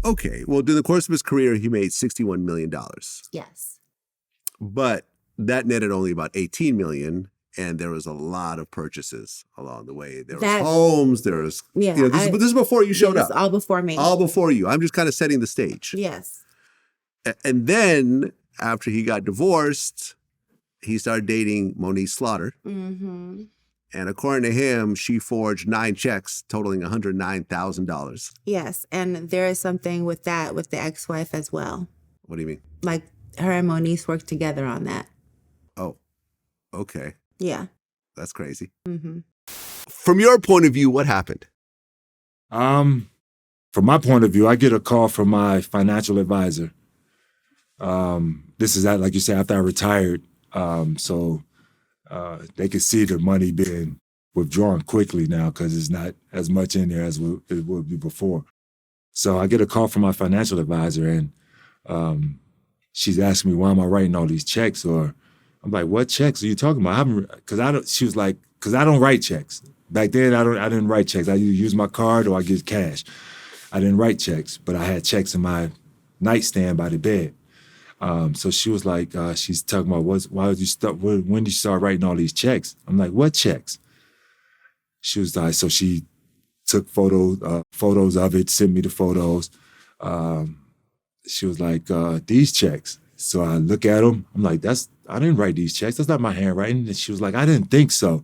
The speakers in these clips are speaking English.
Okay. Well, during the course of his career, he made $61 million. Yes. But that netted only about $18 million. And there was a lot of purchases along the way. There was homes. There was, this is before you showed up. All before me. All before you. I'm just kind of setting the stage. Yes. And then after he got divorced, he started dating Moniece Slaughter. Mm-hmm. And according to him, she forged 9 checks totaling $109,000. Yes. And there is something with that with the ex-wife as well. What do you mean? Like her and Moniece worked together on that. Oh, okay. Yeah. That's crazy. Mm-hmm. From your point of view, what happened? From my point of view, I get a call from my financial advisor. This is, like you said, after I retired. So they could see the money being withdrawn quickly now because it's not as much in there as it would be before. So I get a call from my financial advisor, and she's asking me, why am I writing all these checks? Or I'm like, what checks are you talking about? She was like, because I don't write checks. Back then, I didn't write checks. I either use my card or I get cash. I didn't write checks, but I had checks in my nightstand by the bed. So she was like, she's talking about when did you start writing all these checks? I'm like, what checks? She was like, so she took photos of it, sent me the photos. She was like, these checks. So I look at them. I'm like, I didn't write these checks. That's not my handwriting. And she was like, I didn't think so.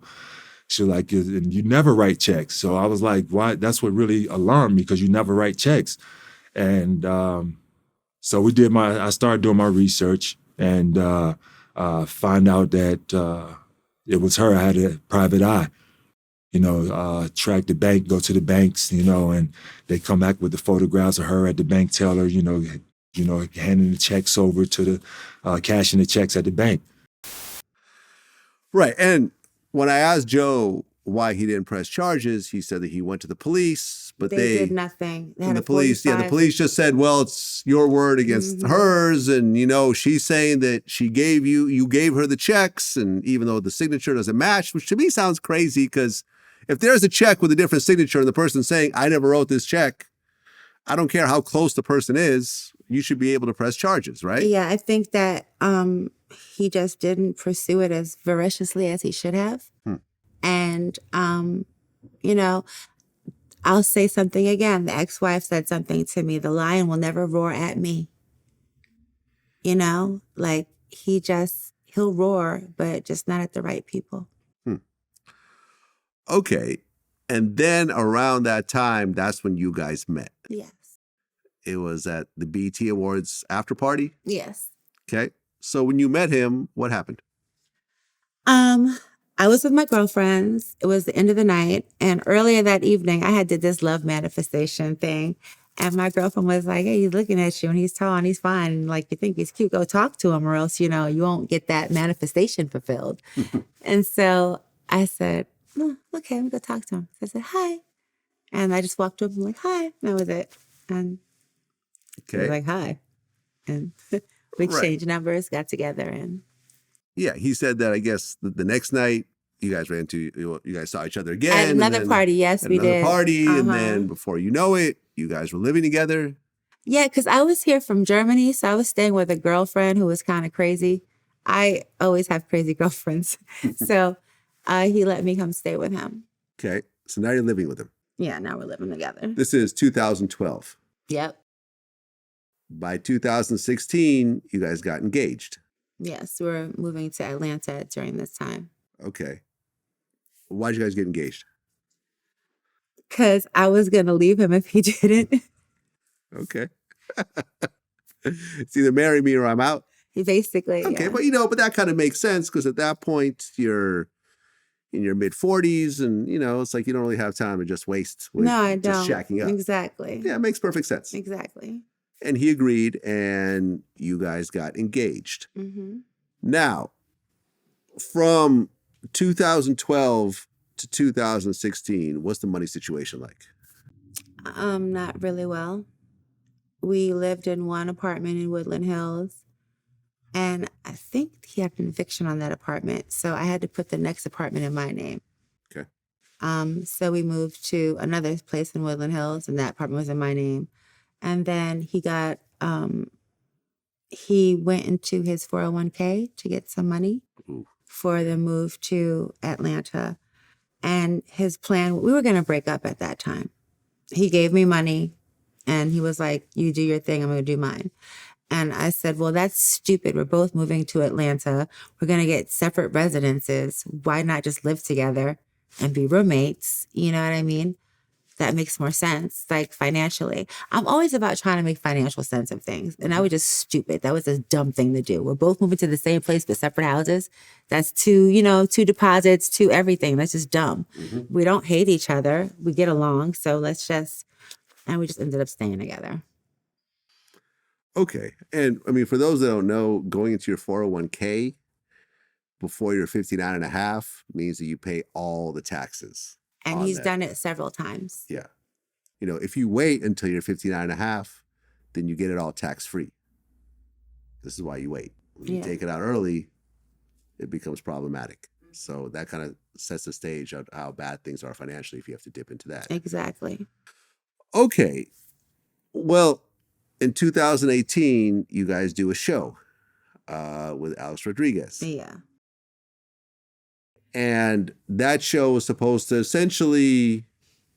She was like, and you never write checks. So I was like, why? That's what really alarmed me, because you never write checks. And so I started doing my research and find out that it was her. I had a private eye, track the bank, go to the banks, and they come back with the photographs of her at the bank teller, handing the checks over to the cashing the checks at the bank. Right. And when I asked Joe why he didn't press charges, he said that he went to the police, but they did nothing. The police just said, well, it's your word against hers. And, she's saying that you gave her the checks. And even though the signature doesn't match, which to me sounds crazy, because if there's a check with a different signature and the person's saying, I never wrote this check, I don't care how close the person is, you should be able to press charges, right? Yeah, I think that he just didn't pursue it as voraciously as he should have. And, I'll say something again. The ex-wife said something to me. The lion will never roar at me. Like he'll roar, but just not at the right people. Okay. And then around that time, that's when you guys met. Yes. It was at the BET Awards after party? Yes. Okay. So when you met him, what happened? I was with my girlfriends. It was the end of the night. And earlier that evening, I did this love manifestation thing. And my girlfriend was like, hey, he's looking at you and he's tall and he's fine. And like, you think he's cute, go talk to him or else, you won't get that manifestation fulfilled. And so I said, oh, okay, I'm going to go talk to him. So I said, hi. And I just walked up and like, hi. And that was it. And he was like, hi. And we exchanged numbers, got together, and yeah, he said that I guess the next night you guys saw each other again. At another party, yes, we did. Party, and then before you know it, you guys were living together. Yeah, because I was here from Germany, so I was staying with a girlfriend who was kind of crazy. I always have crazy girlfriends. So he let me come stay with him. Okay, so now you're living with him. Yeah, now we're living together. This is 2012. Yep. By 2016, you guys got engaged. Yes, we're moving to Atlanta during this time. Okay. Why did you guys get engaged? Because I was going to leave him if he didn't. Okay. It's either marry me or I'm out. Basically, okay, yeah. But that kind of makes sense because at that point, you're in your mid-40s and, it's like you don't really have time to just waste with just shacking up. Exactly. Yeah, it makes perfect sense. Exactly. And he agreed, and you guys got engaged. Mm-hmm. Now, from 2012 to 2016, what's the money situation like? Not really well. We lived in one apartment in Woodland Hills, and I think he had an eviction on that apartment, so I had to put the next apartment in my name. Okay. So we moved to another place in Woodland Hills, and that apartment was in my name. And then he went into his 401k to get some money for the move to Atlanta. And his plan, we were going to break up at that time. He gave me money and he was like, you do your thing, I'm going to do mine. And I said, well, that's stupid. We're both moving to Atlanta. We're going to get separate residences. Why not just live together and be roommates? You know what I mean? That makes more sense, like financially. I'm always about trying to make financial sense of things. And that was just stupid. That was a dumb thing to do. We're both moving to the same place, but separate houses. That's two deposits, two everything. That's just dumb. Mm-hmm. We don't hate each other. We get along. So we just ended up staying together. Okay. And I mean, for those that don't know, going into your 401k before you're 59 and a half means that you pay all the taxes. And he's done it several times. Yeah. If you wait until you're 59 and a half, then you get it all tax-free. This is why you wait. When you take it out early, it becomes problematic. So that kind of sets the stage of how bad things are financially if you have to dip into that. Exactly. Okay. Well, in 2018, you guys do a show with Alex Rodriguez. Yeah. And that show was supposed to essentially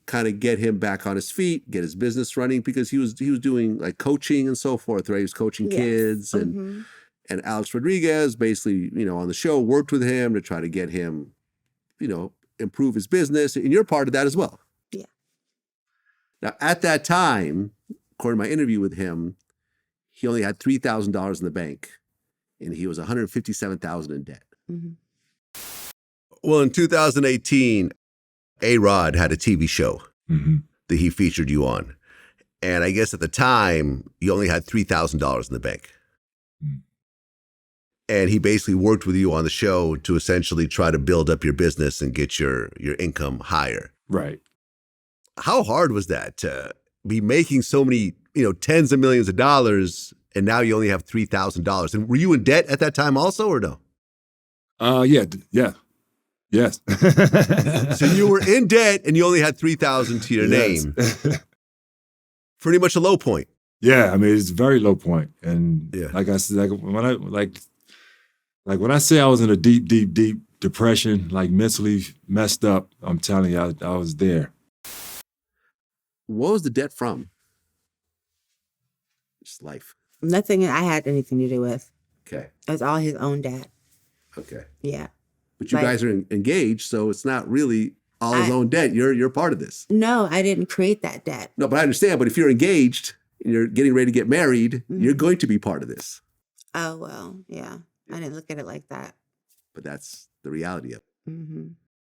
kind of get him back on his feet, get his business running, because he was doing like coaching and so forth, right? He was coaching kids, and Alex Rodriguez basically, on the show worked with him to try to get him, improve his business. And you're part of that as well. Yeah. Now, at that time, according to my interview with him, he only had $3,000 in the bank, and he was $157,000 in debt. Mm-hmm. Well, in 2018, A-Rod had a TV show that he featured you on. And I guess at the time, you only had $3,000 in the bank. Mm-hmm. And he basically worked with you on the show to essentially try to build up your business and get your income higher. Right. How hard was that to be making so many, tens of millions of dollars, and now you only have $3,000? And were you in debt at that time also, or no? Yeah. Yes. So you were in debt and you only had $3,000 to your name. Pretty much a low point. Yeah, I mean, it's a very low point. And like I said, when I say I was in a deep, deep, deep depression, like mentally messed up, I'm telling you, I was there. What was the debt from? Just life. Nothing I had anything to do with. Okay. It was all his own debt. Okay. Yeah. But you guys are engaged, so it's not really all his own debt. You're part of this. No, I didn't create that debt. No, but I understand. But if you're engaged and you're getting ready to get married, you're going to be part of this. Oh, well, yeah. I didn't look at it like that. But that's the reality of it. Mm-hmm.